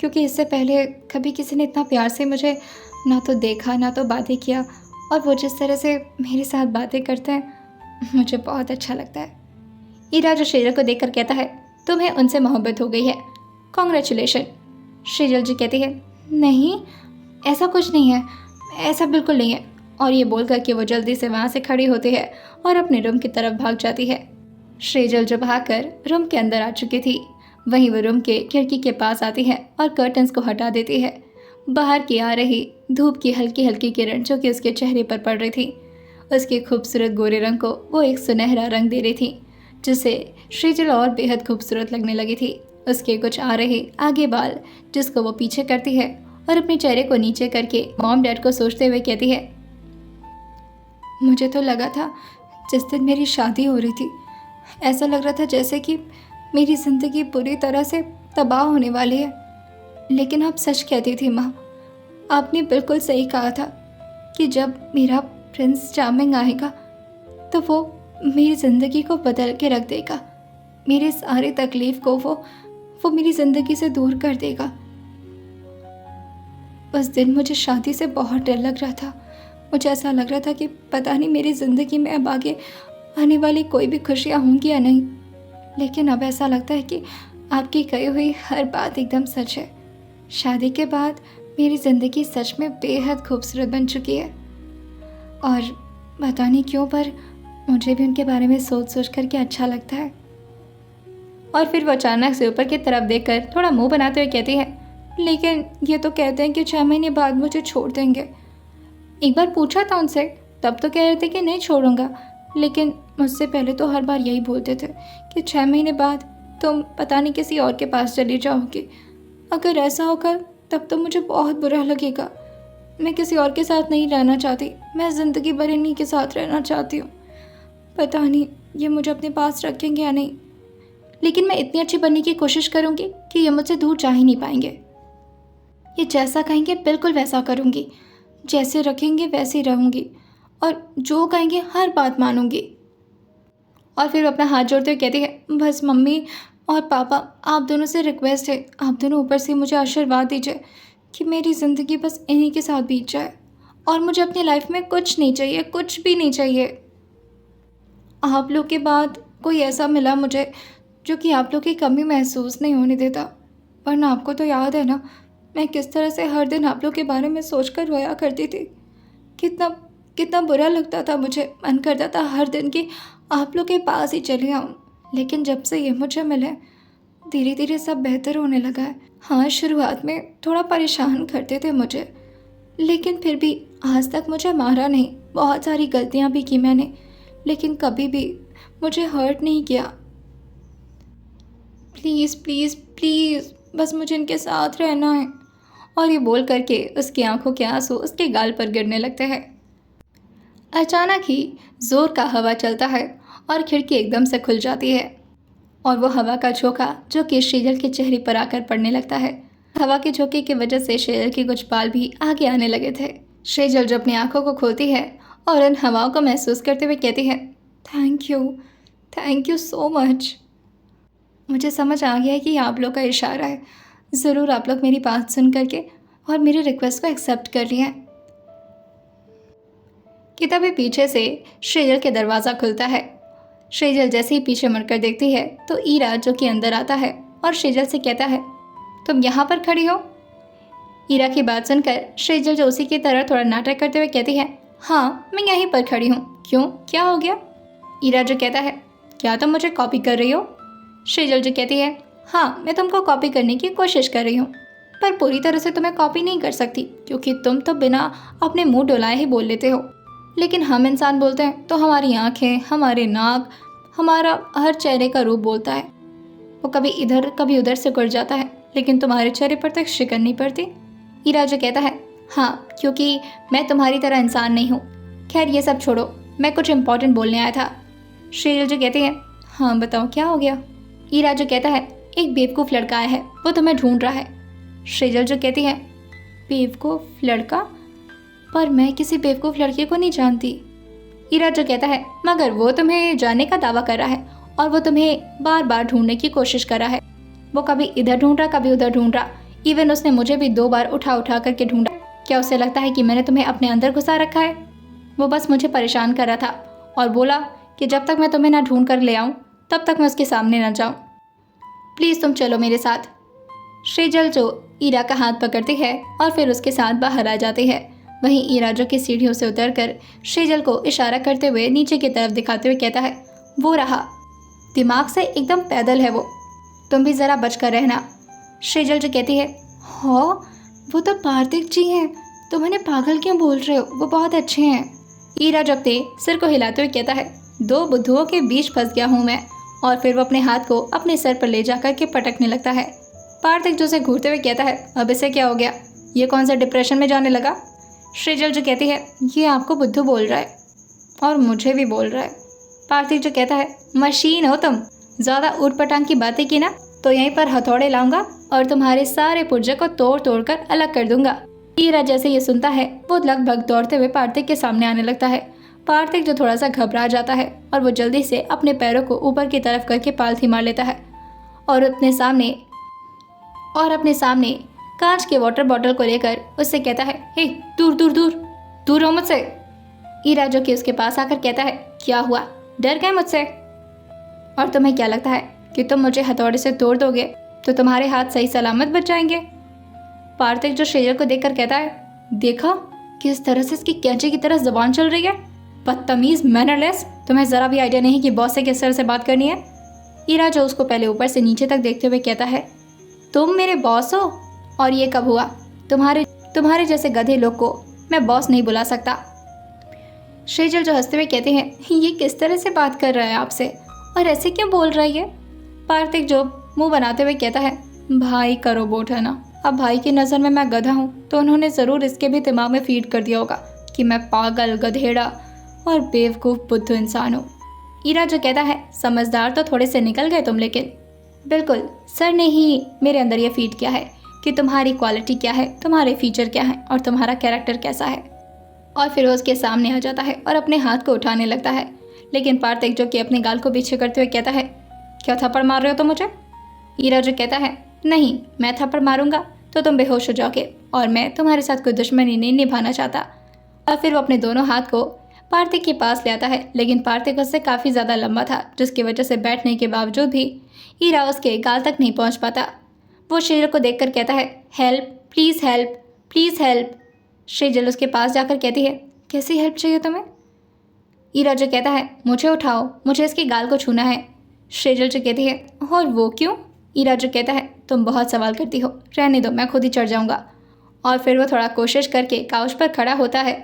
क्योंकि इससे पहले कभी किसी ने इतना प्यार से मुझे ना तो देखा ना तो बातें किया, और वो जिस तरह से मेरे साथ बातें करते हैं मुझे बहुत अच्छा लगता है। ईरा जो श्रीजल को देखकर कहता है, तुम्हें उनसे मोहब्बत हो गई है, कॉन्ग्रेचुलेशन। श्रीजल जी कहती है, नहीं ऐसा कुछ नहीं है, ऐसा बिल्कुल नहीं है। और ये बोल करके वो जल्दी से वहाँ से खड़ी होती है और अपने रूम की तरफ भाग जाती है। श्रीजल जो भागकर रूम के अंदर आ चुकी थी, वहीं वो रूम के खिड़की के पास आती है और कर्टन्स को हटा देती है। बाहर की आ रही धूप की हल्की हल्की किरण जो कि उसके चेहरे पर पड़ रही थी, उसके खूबसूरत गोरे रंग को वो एक सुनहरा रंग दे रही थी, जिससे श्रीजल और बेहद खूबसूरत लगने लगी थी। उसके कुछ आ रहे आगे बाल जिसको वो पीछे करती है और अपने चेहरे को नीचे करके मॉम डैड को सोचते हुए कहती है, मुझे तो लगा था जिस दिन मेरी शादी हो रही थी, ऐसा लग रहा था जैसे कि मेरी ज़िंदगी बुरी तरह से तबाह होने वाली है, लेकिन आप सच कहती थी माँ, आपने बिल्कुल सही कहा था कि जब मेरा प्रिंस चार्मिंग आएगा तो वो मेरी ज़िंदगी को बदल के रख देगा, मेरे सारे तकलीफ़ को वो मेरी ज़िंदगी से दूर कर देगा। उस दिन मुझे शादी से बहुत डर लग रहा था, मुझे ऐसा लग रहा था कि पता नहीं मेरी ज़िंदगी में अब आगे आने वाली कोई भी खुशियाँ होंगी या नहीं, लेकिन अब ऐसा लगता है कि आपकी कही हुई हर बात एकदम सच है। शादी के बाद मेरी ज़िंदगी सच में बेहद खूबसूरत बन चुकी है, और पता नहीं क्यों पर मुझे भी उनके बारे में सोच सोच करके अच्छा लगता है। और फिर वो अचानक से ऊपर की तरफ देखकर थोड़ा मुंह बनाते हुए कहती है, लेकिन ये तो कहते हैं कि 6 महीने बाद मुझे छोड़ देंगे। एक बार पूछा था उनसे, तब तो कह रहे थे कि नहीं छोड़ूंगा, लेकिन मुझसे पहले तो हर बार यही बोलते थे कि 6 महीने बाद तुम पता नहीं किसी और के पास चली जाओगी। अगर ऐसा होगा तब तो मुझे बहुत बुरा लगेगा। मैं किसी और के साथ नहीं रहना चाहती, मैं ज़िंदगी भर इन्हीं के साथ रहना चाहती हूँ। पता नहीं ये मुझे अपने पास रखेंगे या नहीं, लेकिन मैं इतनी अच्छी बनने की कोशिश करूँगी कि ये मुझसे दूर जा ही नहीं पाएंगे। ये जैसा कहेंगे बिल्कुल वैसा करूँगी, जैसे रखेंगे वैसे ही रहूँगी और जो कहेंगे हर बात मानूंगी। और फिर वो अपना हाथ जोड़ते हुए कहती है, बस मम्मी और पापा, आप दोनों से रिक्वेस्ट है, आप दोनों ऊपर से मुझे आशीर्वाद दीजिए कि मेरी ज़िंदगी बस इन्हीं के साथ बीत जाए और मुझे अपनी लाइफ में कुछ नहीं चाहिए, कुछ भी नहीं चाहिए। आप लोग के बाद कोई ऐसा मिला मुझे जो कि आप लोग की कमी महसूस नहीं होने देता। वरना आपको तो याद है ना, मैं किस तरह से हर दिन आप लोग के बारे में सोच कर रोया करती थी। कितना कितना बुरा लगता था मुझे, मन करता था हर दिन कि आप लोग के पास ही चली आऊँ। लेकिन जब से ये मुझे मिले, धीरे धीरे सब बेहतर होने लगा है। हाँ, शुरुआत में थोड़ा परेशान करते थे मुझे, लेकिन फिर भी आज तक मुझे मारा नहीं। बहुत सारी गलतियाँ भी की मैंने, लेकिन कभी भी मुझे हर्ट नहीं किया। प्लीज़ प्लीज़ प्लीज़, बस मुझे इनके साथ रहना है। और ये बोल करके उसकी आंखों के आंसू उसके गाल पर गिरने लगते हैं। अचानक ही जोर का हवा चलता है और खिड़की एकदम से खुल जाती है और वो हवा का झोंका जो कि शेजल के चेहरे पर आकर पड़ने लगता है। हवा के झोंके की वजह से शेजल के कुछ बाल भी आगे आने लगे थे। शेजल जो अपनी आंखों को खोलती है और उन हवाओं को महसूस करते हुए कहती है, थैंक यू सो मच। मुझे समझ आ गया है कि ये आप लोग का इशारा है। ज़रूर आप लोग मेरी बात सुन करके और मेरी रिक्वेस्ट को एक्सेप्ट कर लिया है। कि तभी पीछे से शेजल के दरवाज़ा खुलता है। शेजल जैसे ही पीछे मुड़कर देखती है तो ईरा जो कि अंदर आता है और शेजल से कहता है, तुम यहाँ पर खड़ी हो? ईरा की बात सुनकर शेजल जो उसी की तरह थोड़ा नाटक करते हुए कहती है, हाँ मैं यहीं पर खड़ी हूँ। क्यों, क्या हो गया? ईरा जो कहता है, क्या तुम मुझे कॉपी कर रही हो? शेजल जो कहती है, हाँ मैं तुमको कॉपी करने की कोशिश कर रही हूँ, पर पूरी तरह से तुम्हें कॉपी नहीं कर सकती क्योंकि तुम तो बिना अपने मुंह डुलाए ही बोल लेते हो। लेकिन हम इंसान बोलते हैं तो हमारी आँखें, हमारे नाक, हमारा हर चेहरे का रूप बोलता है। वो कभी इधर कभी उधर से गुड़ जाता है, लेकिन तुम्हारे चेहरे पर तक शिकन नहीं पड़ती। ईरा जो कहता है, हाँ क्योंकि मैं तुम्हारी तरह इंसान नहीं हूँ। खैर ये सब छोड़ो, मैं कुछ इम्पोर्टेंट बोलने आया था। शेजल जो कहती है, हाँ बताओ क्या हो गया? ईरा जो कहता है, एक बेवकूफ़ लड़का आया है, वो तुम्हें ढूंढ रहा है। शेजल जो कहती है, बेवकूफ़ लड़का? पर मैं किसी बेवकूफ़ लड़के को नहीं जानती। ईरा जो कहता है, मगर वो तुम्हें जानने का दावा कर रहा है और वो तुम्हें बार बार ढूंढने की कोशिश कर रहा है। वो कभी इधर ढूंढ रहा, कभी उधर ढूंढ रहा। इवन उसने मुझे भी 2 बार उठा उठा करके ढूंढा। क्या उसे लगता है कि मैंने तुम्हें अपने अंदर घुसा रखा है? वो बस मुझे परेशान कर रहा था और बोला कि जब तक मैं तुम्हें ना ढूंढ कर ले आऊँ तब तक मैं उसके सामने ना जाऊँ। प्लीज़ तुम चलो मेरे साथ। शेजल जो ईरा का हाथ पकड़ती है और फिर उसके साथ बाहर आ जाती है। वहीं ईरा जो की सीढ़ियों से उतरकर शेजल को इशारा करते हुए नीचे की तरफ दिखाते हुए कहता है, वो रहा, दिमाग से एकदम पैदल है वो, तुम भी ज़रा बच कर रहना। शेजल जो कहती है, हाँ वो तो पार्थिक जी हैं, तुम उन्हें पागल क्यों बोल रहे हो, वो बहुत अच्छे हैं। ईरा जगते सिर को हिलाते हुए कहता है, 2 बुद्धुओं के बीच फंस गया हूँ मैं। और फिर वो अपने हाथ को अपने सर पर ले जाकर के पटकने लगता है। पार्थिक जो से घूरते हुए कहता है, अब इसे क्या हो गया, ये कौन सा डिप्रेशन में जाने लगा? शेजल जो कहती है, ये आपको बुद्धू बोल रहा है और मुझे भी बोल रहा है। पार्थिक जो कहता है, मशीन हो तुम, ज़्यादा ऊट पटांग की बातें की ना तो यहीं पर हथौड़े लाऊंगा और तुम्हारे सारे पुर्जे को तोड़ तोड़ कर अलग कर दूंगा। ईरा जैसे ये सुनता है वो लगभग दौड़ते हुए पार्थिक के सामने आने लगता है। पार्थिक जो थोड़ा सा घबरा जाता है और वो जल्दी से अपने पैरों को ऊपर की तरफ करके पालथी मार लेता है और अपने सामने कांच के वाटर बॉटल को लेकर उससे कहता है, हे दूर दूर दूर दूर हो मुझसे। ईरा जो कि उसके पास आकर कहता है, क्या हुआ, डर गए मुझसे? और तुम्हें क्या लगता है कि तुम मुझे हथौड़े से तोड़ दोगे तो तुम्हारे हाथ सही सलामत बच जाएंगे? पार्थिक जो शेजल को देखकर कहता है, देखा किस तरह से इसकी कैंची की तरह जबान चल रही है, बदतमीज, मैनरलेस, तुम्हें ज़रा भी आइडिया नहीं कि बॉस से किस तरह से बात करनी है। ईरा जो उसको पहले ऊपर से नीचे तक देखते हुए कहता है, तुम मेरे बॉस हो? और ये कब हुआ? तुम्हारे जैसे गधे लोग को मैं बॉस नहीं बुला सकता। शेजल जो हंसते हुए कहते हैं, ये किस तरह से बात कर रहा है आपसे और ऐसे क्यों बोल रही है? पार्थिक जो मुंह बनाते हुए कहता है, भाई का रोबोट है ना, अब भाई की नज़र में मैं गधा हूँ तो उन्होंने ज़रूर इसके भी दिमाग में फीड कर दिया होगा कि मैं पागल, गधेड़ा और बेवकूफ़ बुद्धू इंसान हूँ। ईरा जो कहता है, समझदार तो थोड़े से निकल गए तुम, लेकिन बिल्कुल सर ने ही मेरे अंदर ये फीड किया है कि तुम्हारी क्वालिटी क्या है, तुम्हारे फीचर क्या हैं और तुम्हारा कैरेक्टर कैसा है। और फिर वो उसके सामने आ जाता है और अपने हाथ को उठाने लगता है, लेकिन पार्थिक जो कि अपने गाल को पीछे करते हुए कहता है, क्या थप्पड़ मार रहे हो तुम मुझे? ईरा जो कहता है, नहीं, मैं थप्पड़ मारूंगा तो तुम बेहोश हो जाओगे और मैं तुम्हारे साथ कोई दुश्मनी नहीं निभाना चाहता। और फिर वो अपने दोनों हाथ को पार्थिक के पास ले आता है, लेकिन पार्थिक उससे काफ़ी ज़्यादा लंबा था, जिसकी वजह से बैठने के बावजूद भी ईरा उसके गाल तक नहीं पहुंच पाता। वो शेजल को देखकर कहता है, help, please help, please help. Shejal उसके पास जाकर कहती है, कैसी हेल्प चाहिए तुम्हें? ईरा जो कहता है, मुझे उठाओ, मुझे इसके गाल को छूना है। शेजल जो कहती है, और वो क्यों? ईरा जो कहता है, तुम बहुत सवाल करती हो, रहने दो, मैं खुद ही चढ़ जाऊंगा। और फिर वो थोड़ा कोशिश करके काउच पर खड़ा होता है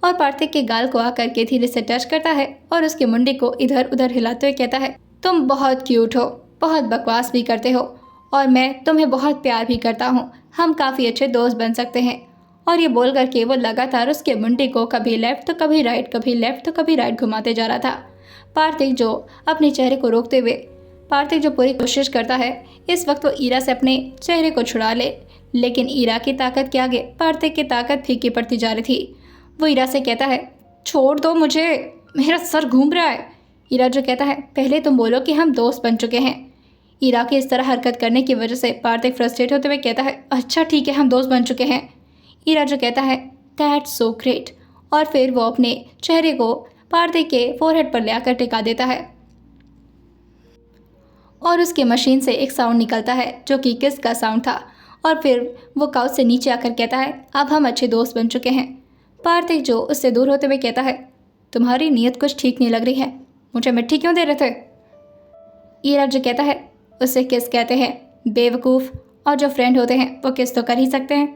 और पार्थिक के गाल को आकर के धीरे से टच करता है और उसकी मुंडी को इधर उधर हिलाते हुए कहता है, तुम बहुत क्यूट हो, बहुत बकवास भी करते हो और मैं तुम्हें बहुत प्यार भी करता हूँ, हम काफ़ी अच्छे दोस्त बन सकते हैं। और ये बोल करके वो लगातार उसके मुंडी को कभी लेफ्ट तो कभी राइट, कभी लेफ्ट तो कभी राइट घुमाते जा रहा था। पार्थिक जो अपने चेहरे को रोकते हुए पार्थिक जो पूरी कोशिश करता है इस वक्त वो ईरा से अपने चेहरे को छुड़ा ले, लेकिन ईरा की ताकत के आगे पार्थिक की ताकत फीकी पड़ती जा रही थी। वो ईरा से कहता है, छोड़ दो मुझे, मेरा सर घूम रहा है। ईरा जो कहता है, पहले तुम बोलो कि हम दोस्त बन चुके हैं। ईरा की इस तरह हरकत करने की वजह से पार्थिक फ्रस्ट्रेट होते हुए कहता है, अच्छा ठीक है, हम दोस्त बन चुके हैं। ईरा जो कहता है, दैट्स सो ग्रेट। और फिर वो अपने चेहरे को पार्थिक के फोरहेड पर ले आकर टिका देता है और उसके मशीन से एक साउंड निकलता है जो कि किस का साउंड था। और फिर वो काउच से नीचे आकर कहता है, अब हम अच्छे दोस्त बन चुके हैं। पार्थिक जो उससे दूर होते हुए कहता है, तुम्हारी नीयत कुछ ठीक नहीं लग रही है, मुझे मिट्टी क्यों दे रहे थे? ईरा जो कहता है, उसे किस कहते हैं, बेवकूफ़, और जो फ्रेंड होते हैं वो किस तो कर ही सकते हैं।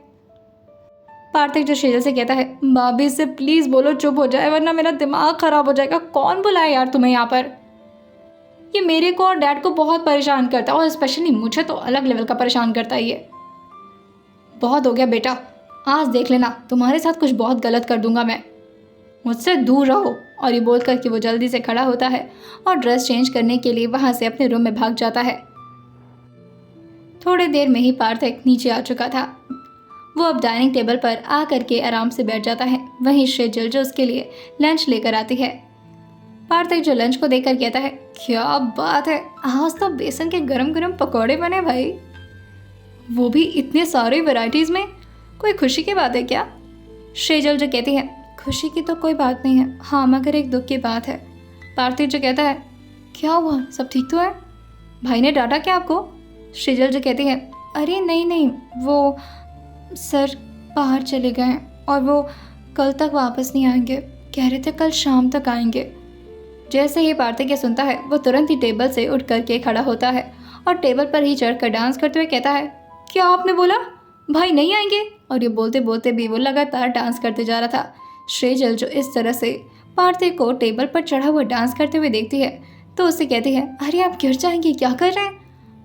पार्थिक जो शेजल से कहता है, भाभी से प्लीज़ बोलो चुप हो जाए वरना मेरा दिमाग ख़राब हो जाएगा। कौन बुलाए यार तुम्हें यहाँ पर? ये मेरे को और डैड को बहुत परेशान करता है और स्पेशली मुझे तो अलग लेवल का परेशान करता है ये। बहुत हो गया बेटा, आज देख लेना तुम्हारे साथ कुछ बहुत गलत कर दूंगा मैं, मुझसे दूर रहो। और ये बोल कर कि वो जल्दी से खड़ा होता है और ड्रेस चेंज करने के लिए वहाँ से अपने रूम में भाग जाता है। थोड़ी देर में ही पार्थिक नीचे आ चुका था। वो अब डाइनिंग टेबल पर आ करके आराम से बैठ जाता है। वहीं शेजल जो उसके लिए लंच लेकर आती है। पार्थिक जो लंच को देखकर कहता है, क्या बात है, आज तो बेसन के गरम गरम पकौड़े बने भाई, वो भी इतने सारे वैरायटीज़ में, कोई खुशी की बात है क्या? शेजल जो कहती है, खुशी की तो कोई बात नहीं है, हाँ मगर एक दुख की बात है। पार्थिक जो कहता है, क्या हुआ, सब ठीक तो है? भाई ने डांटा क्या आपको? शेजल जो कहती है, अरे नहीं नहीं, वो सर बाहर चले गए हैं और वो कल तक वापस नहीं आएंगे, कह रहे थे कल शाम तक आएंगे। जैसे ही पार्थिक ये सुनता है वो तुरंत ही टेबल से उठ करके खड़ा होता है और टेबल पर ही चढ़कर डांस करते हुए कहता है, क्या आपने बोला, भाई नहीं आएंगे? और ये बोलते बोलते भी वो लगातार डांस करते जा रहा था। शेजल जो इस तरह से पार्थिक को टेबल पर चढ़ा हुआ डांस करते हुए देखती है तो उससे कहती है, अरे आप गिर जाएंगे, क्या कर रहे हैं?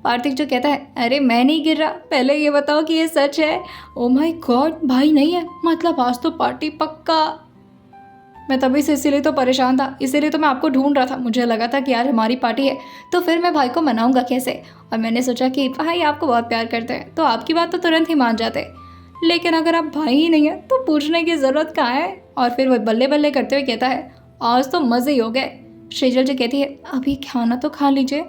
पार्थिक जो कहता है, अरे मैं नहीं गिर रहा, पहले ये बताओ कि ये सच है। ओ माय गॉड, भाई नहीं है, मतलब आज तो पार्टी पक्का। मैं तभी से इसीलिए तो परेशान था, इसीलिए तो मैं आपको ढूंढ रहा था, मुझे लगा था कि यार हमारी पार्टी है तो फिर मैं भाई को मनाऊंगा कैसे। और मैंने सोचा कि भाई आपको बहुत प्यार करते हैं तो आपकी बात तो तुरंत ही मान जाते, लेकिन अगर आप भाई ही नहीं है तो पूछने की ज़रूरत कहाँ है? और फिर वो बल्ले बल्ले करते हुए कहता है, आज तो मज़े ही हो गए। शेजल जो कहती है, अभी खाना तो खा लीजिए।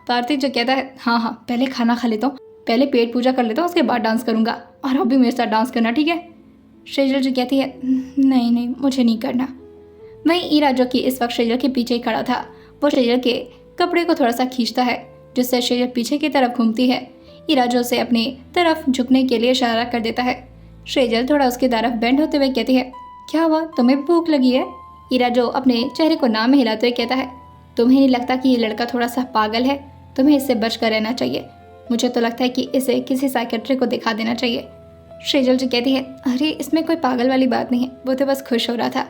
पार्थिक जो कहता है, हाँ हाँ पहले खाना खा लेता हूँ, पहले पेट पूजा कर लेता हूँ, उसके बाद डांस करूँगा, और अभी मेरे साथ डांस करना, ठीक है? शेजल जो कहती है, नहीं नहीं मुझे नहीं करना। वहीं ईरा जो कि इस वक्त शेजल के पीछे ही खड़ा था, वो शेजल के कपड़े को थोड़ा सा खींचता है जिससे शेजल पीछे की तरफ घूमती है। ईरा जो उसे अपनी तरफ झुकने के लिए इशारा कर देता है। शेजल थोड़ा उसकी तरफ बेंड होते हुए कहती है, क्या हुआ, तुम्हें भूख लगी है? ईरा जो अपने चेहरे को नाम में हिलाते हुए कहता है, तुम्हें नहीं लगता कि ये लड़का थोड़ा सा पागल है? तुम्हें इससे बच कर रहना चाहिए, मुझे तो लगता है कि इसे किसी साइकेट्रिस्ट को दिखा देना चाहिए। शेजल जो कहती है, अरे इसमें कोई पागल वाली बात नहीं है, वो तो बस खुश हो रहा था।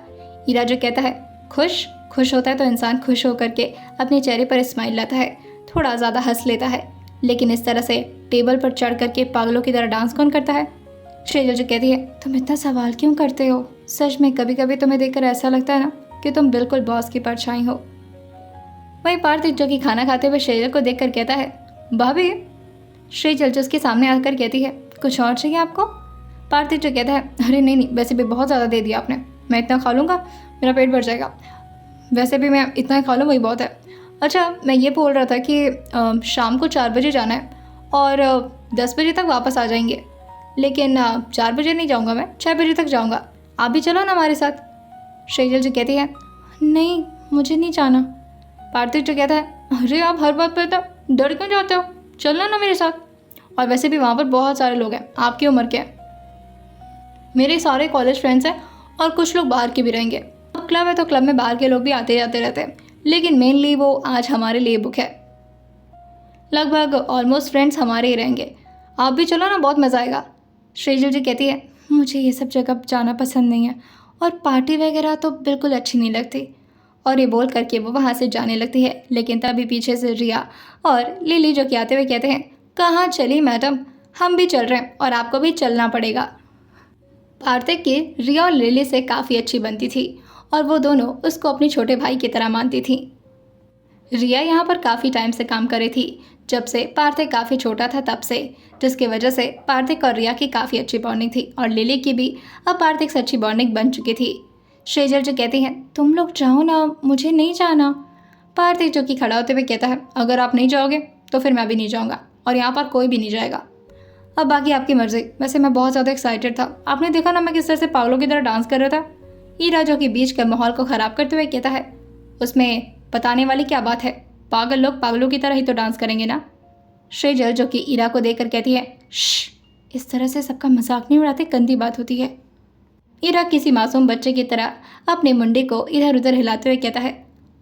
ईरा जो कहता है, खुश होता है तो इंसान खुश होकर के अपने चेहरे पर स्माइल लाता है, थोड़ा ज़्यादा हंस लेता है, लेकिन इस तरह से टेबल पर चढ़ करके पागलों की तरह डांस कौन करता है? शेजल जो कहती है, तुम इतना सवाल क्यों करते हो? सच में कभी कभी तुम्हें देखकर ऐसा लगता है ना कि तुम बिल्कुल बॉस की परछाई हो। वहीं पार्थिक जो कि खाना खाते हुए शेजल को देखकर कहता है, भाभी। शेजल जो उसके सामने आकर कहती है, कुछ और चाहिए आपको? पार्थिव जो कहता है, अरे नहीं नहीं, वैसे भी बहुत ज़्यादा दे दिया आपने, मैं इतना खा लूँगा, मेरा पेट भर जाएगा। वैसे भी मैं इतना ही खा लूँ वही बहुत है। अच्छा, मैं ये बोल रहा था कि शाम को 4 बजे जाना है और 10 बजे तक वापस आ जाएंगे, लेकिन 4 बजे नहीं जाऊँगा, मैं 6 बजे तक जाऊँगा। आप भी चलो ना हमारे साथ। सेजल जो कहती है, नहीं मुझे नहीं जाना। पार्थिव जो कहता है, अरे आप हर बात पर तो डर क्यों जाते हो, चलना ना मेरे साथ। और वैसे भी वहाँ पर बहुत सारे लोग हैं आपकी उम्र के हैं, मेरे सारे कॉलेज फ्रेंड्स हैं और कुछ लोग बाहर के भी रहेंगे। अब क्लब है तो क्लब में बाहर के लोग भी आते जाते रहते हैं, लेकिन मेनली वो आज हमारे लिए बुक है। लगभग ऑलमोस्ट फ्रेंड्स हमारे ही रहेंगे, आप भी चलो ना, बहुत मज़ा आएगा। सेजल जी कहती है, मुझे ये सब जगह जाना पसंद नहीं है और पार्टी वगैरह तो बिल्कुल अच्छी नहीं लगती। और ये बोल करके वो वहाँ से जाने लगती है, लेकिन तभी पीछे से रिया और लिली जो कि आते हुए कहते हैं, कहाँ चली मैडम, हम भी चल रहे हैं और आपको भी चलना पड़ेगा। पार्थिव की रिया और लिली से काफ़ी अच्छी बनती थी और वो दोनों उसको अपने छोटे भाई की तरह मानती थी। रिया यहाँ पर काफ़ी टाइम से काम कर रही थी, जब से पार्थिव काफ़ी छोटा था तब से, जिसकी वजह से पार्थिव और रिया की काफ़ी अच्छी बॉन्डिंग थी और लिली की भी अब पार्थिव से अच्छी बॉन्डिंग बन चुकी थी। सेजल जो कहती हैं, तुम लोग जाओ ना, मुझे नहीं जाना। पार्थिव जो कि खड़ा होते हुए कहता है, अगर आप नहीं जाओगे तो फिर मैं भी नहीं जाऊँगा और यहाँ पर कोई भी नहीं जाएगा। अब बाकी आपकी मर्जी। वैसे मैं बहुत ज़्यादा एक्साइटेड था, आपने देखा ना मैं किस तरह से पागलों की तरह डांस कर रहा था। ईरा जो कि बीच के माहौल को ख़राब करते हुए कहता है, उसमें बताने वाली क्या बात है, पागल लोग पागलों की तरह ही तो डांस करेंगे ना। सेजल जो कि ईरा को देखकर कहती है, श्श, इस तरह से सबका मजाक नहीं उड़ाते, गंदी बात होती है। ईरा किसी मासूम बच्चे की तरह अपने मुंडे को इधर उधर हिलाते हुए कहता है,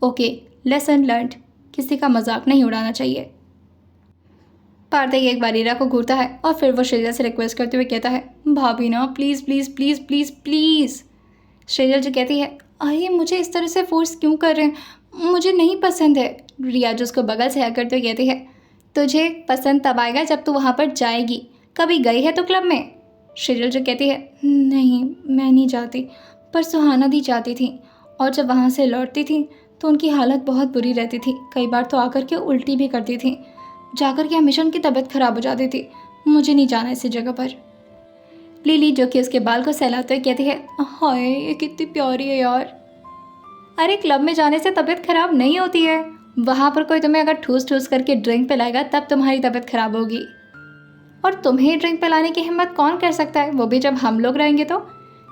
ओके लेसन लर्नड, किसी का मजाक नहीं उड़ाना चाहिए। पार्थिव एक बार ईरा को घूरता है और फिर वो सेजल से रिक्वेस्ट करते हुए कहता है, भाभी ना please please please please please. Sejal जो कहती है, आइए मुझे इस तरह से फोर्स क्यों कर रहे हैं, मुझे नहीं पसंद है। रिया जो उसको बगल से हक करते हुए कहती है, तुझे पसंद तब आएगा जब तू वहाँ पर जाएगी, कभी गई है तो क्लब में। सेजल जो कहती है, नहीं मैं नहीं जाती, पर सुहाना दी जाती थी और जब वहाँ से लौटती थी तो उनकी हालत बहुत बुरी रहती थी, कई बार तो आकर के उल्टी भी करती थी, जाकर के हमेशा उनकी तबीयत खराब हो जाती थी, मुझे नहीं जाना ऐसी जगह पर। लिली जो कि उसके बाल को सहलाते हुए कहती है, हाय ये कितनी प्यारी है यार। अरे क्लब में जाने से तबीयत खराब नहीं होती है, वहाँ पर कोई तुम्हें अगर ठूस ठूस करके ड्रिंक पिलाएगा तब तुम्हारी तबीयत खराब होगी, और तुम्हें ड्रिंक पिलाने की हिम्मत कौन कर सकता है, वो भी जब हम लोग रहेंगे तो।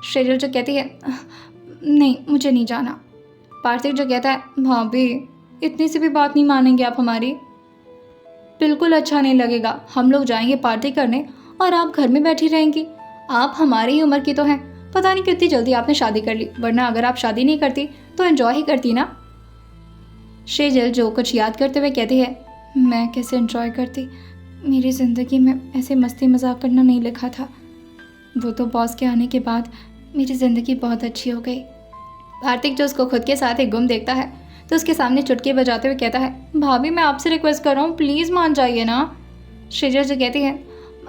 सेजल जो कहती है, नहीं मुझे नहीं जाना। पार्थिव जो कहता है, भाभी इतनी सी भी बात नहीं मानेंगे आप हमारी, बिल्कुल अच्छा नहीं लगेगा, हम लोग जाएंगे पार्टी करने और आप घर में बैठी रहेंगी, आप हमारी ही उम्र की तो हैं, पता नहीं कितनी जल्दी आपने शादी कर ली, वरना अगर आप शादी नहीं करती तो एंजॉय ही करती ना। सेजल जो कुछ याद करते हुए कहती है, मैं कैसे एंजॉय करती, मेरी ज़िंदगी में ऐसे मस्ती मजाक करना नहीं लिखा था, वो तो बॉस के आने के बाद मेरी ज़िंदगी बहुत अच्छी हो गई। पार्थिव जो उसको खुद के साथ एक गुम देखता है तो उसके सामने चुटकी बजाते हुए कहता है, भाभी मैं आपसे रिक्वेस्ट कर रहा हूँ, प्लीज़ मान जाइए ना। सेजल जो कहती है,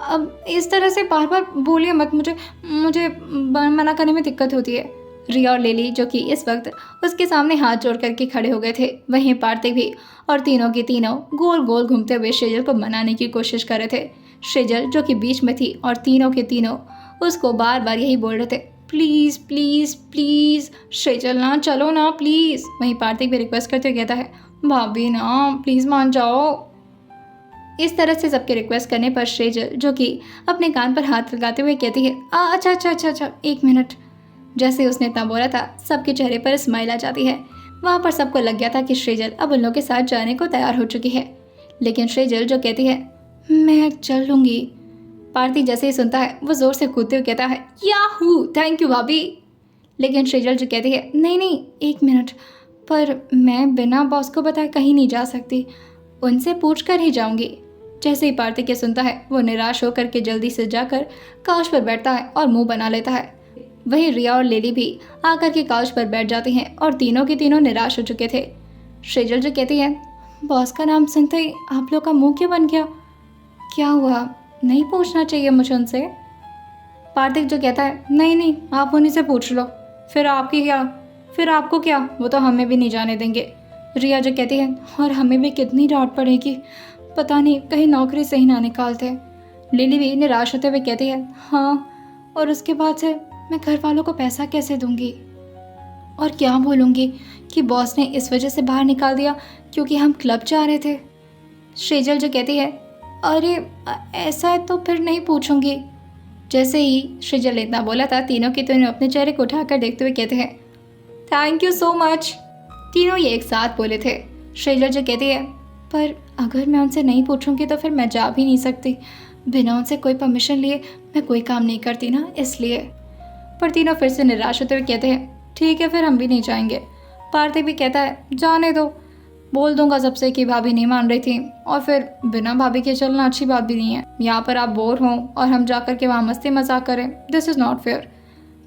अब इस तरह से बार बार बोलिए मत, मुझे मना करने में दिक्कत होती है। रिया और लिली जो कि इस वक्त उसके सामने हाथ जोड़ करके खड़े हो गए थे, वहीं पार्थिव भी, और तीनों की तीनों गोल गोल घूमते हुए सेजल को मनाने की कोशिश कर रहे थे। सेजल जो कि बीच में थी और तीनों के तीनों उसको बार बार यही बोल रहे थे, प्लीज़ प्लीज़ प्लीज़ सेजल ना, चलो ना प्लीज़। वहीं पार्थिव भी रिक्वेस्ट करते हुए कहता है, भाभी ना प्लीज़ मान जाओ। इस तरह से सबके रिक्वेस्ट करने पर सेजल जो कि अपने कान पर हाथ लगाते हुए कहती है, अच्छा अच्छा अच्छा अच्छा, एक मिनट। जैसे उसने इतना बोला था सबके चेहरे पर स्माइल आ जाती है। वहाँ पर सबको लग गया था कि सेजल अब उन लोगों के साथ जाने को तैयार हो चुकी है, लेकिन सेजल जो कहती है, मैं चल लूँगी। पार्थिव जैसे ही सुनता है वो ज़ोर से कूदते हुए कहता है, याहू थैंक यू भाभी। लेकिन सेजल जो कहती है, नहीं नहीं एक मिनट, पर मैं बिना बॉस को बताए कहीं नहीं जा सकती, उनसे पूछ कर ही जाऊँगी। जैसे ही पार्थिव के सुनता है वो निराश होकर के जल्दी से जाकर काउच पर बैठता है और मुंह बना लेता है। वहीं रिया और लिली भी आकर के काउच पर बैठ जाती हैं और तीनों के तीनों निराश हो चुके थे। सेजल जो कहती है, बॉस का नाम सुनते ही आप लोग का मुंह क्यों बन गया, क्या हुआ, नहीं पूछना चाहिए मुझे उनसे। पार्थिव जो कहता है, नहीं नहीं आप उन्हीं से पूछ लो, फिर आपको क्या, वो तो हमें भी नहीं जाने देंगे। रिया जो कहती है, और हमें भी कितनी डांट पड़ेगी, पता नहीं कहीं नौकरी से ही ना निकालते। लिली भी निराश होते हुए कहती है, हाँ, और उसके बाद से मैं घर वालों को पैसा कैसे दूंगी और क्या बोलूँगी कि बॉस ने इस वजह से बाहर निकाल दिया क्योंकि हम क्लब जा रहे थे। श्रीजल जो कहती है, अरे ऐसा है तो फिर नहीं पूछूंगी। जैसे ही श्रीजल ने इतना बोला था, तीनों के तीनों अपने चेहरे को उठाकर देखते हुए कहते हैं, थैंक यू सो मच। तीनों ये एक साथ बोले थे। श्रीजल जो कहती है, पर अगर मैं उनसे नहीं पूछूंगी तो फिर मैं जा भी नहीं सकती। बिना उनसे कोई परमिशन लिए मैं कोई काम नहीं करती ना, इसलिए। पर तीनों फिर से निराश होते हुए कहते हैं, ठीक है फिर हम भी नहीं जाएंगे। पार्थिव भी कहता है, जाने दो, बोल दूंगा सबसे कि भाभी नहीं मान रही थी, और फिर बिना भाभी के चलना अच्छी बात भी नहीं है। यहाँ पर आप बोर हों और हम जाकर के वहाँ मस्ती मजाक करें, दिस इज़ नॉट फेयर।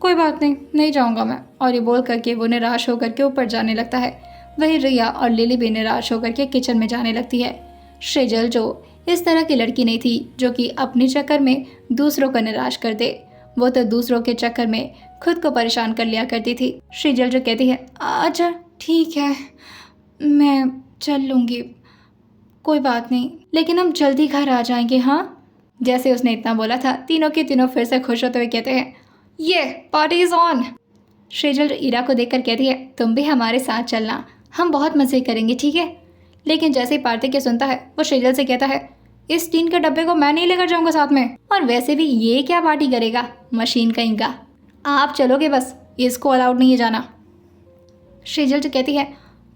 कोई बात नहीं, नहीं जाऊँगा मैं। और ये बोल करके वो निराश होकर के ऊपर जाने लगता है। वही रिया और लिली भी निराश होकर के किचन में जाने लगती है। श्रीजल जो इस तरह की लड़की नहीं थी जो कि अपने चक्कर में दूसरों को निराश कर दे, वो तो दूसरों के चक्कर में खुद को परेशान कर लिया करती थी। श्रीजल जो कहती है, अच्छा ठीक है, मैं चल लूँगी, कोई बात नहीं, लेकिन हम जल्दी घर आ जाएंगे, हाँ। जैसे उसने इतना बोला था, तीनों के तीनों फिर से खुश होते हुए कहते हैं, ये पार्टी इज ऑन। श्रीजल इरा को देखकर कहती है, तुम भी हमारे साथ चलना, हम बहुत मज़े करेंगे, ठीक है। लेकिन जैसे ही पार्थिव के सुनता है, वो श्रीजल से कहता है, इस टीन के डब्बे को मैं नहीं लेकर जाऊंगा साथ में, और वैसे भी ये क्या पार्टी करेगा, मशीन कहीं का, आप चलोगे बस, इसको अलाउड नहीं है जाना। श्रीजल जो कहती है,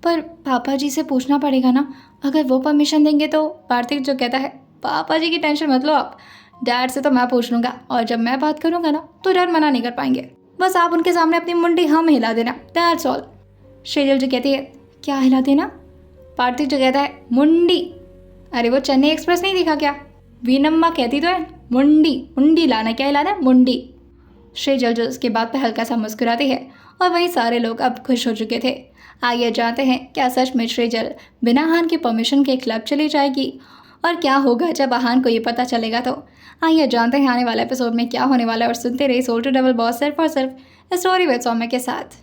पर पापा जी से पूछना पड़ेगा ना, अगर वो परमिशन देंगे तो। पार्थिव जो कहता है, पापा जी की टेंशन मत लो आप, डैड से तो मैं पूछ लूँगा, और जब मैं बात करूँगा ना तो डैड मना नहीं कर पाएंगे, बस आप उनके सामने अपनी मुंडी हम हिला देना, दैट्स ऑल। श्रीजल जो कहती है, क्या हिला देना। पार्थिव जो कहता है, मुंडी। अरे वो चेन्नई एक्सप्रेस नहीं दिखा क्या, वीनम्मा कहती तो है मुंडी, मुंडी लाना, क्या हिलाना, मुंडी। श्रीजल जो उसके बाद पे हल्का सा मुस्कुराती है, और वही सारे लोग अब खुश हो चुके थे। आइए जानते हैं, क्या सच में श्रीजल बिना आहान के परमिशन के क्लब चली जाएगी, और क्या होगा जब आहान को ये पता चलेगा। तो आइए जानते हैं आने वाले एपिसोड में क्या होने वाला है, और सुनते रहिए सोल टू डबल बॉस सिर्फ और सिर्फ स्टोरी विद सौम्य के साथ।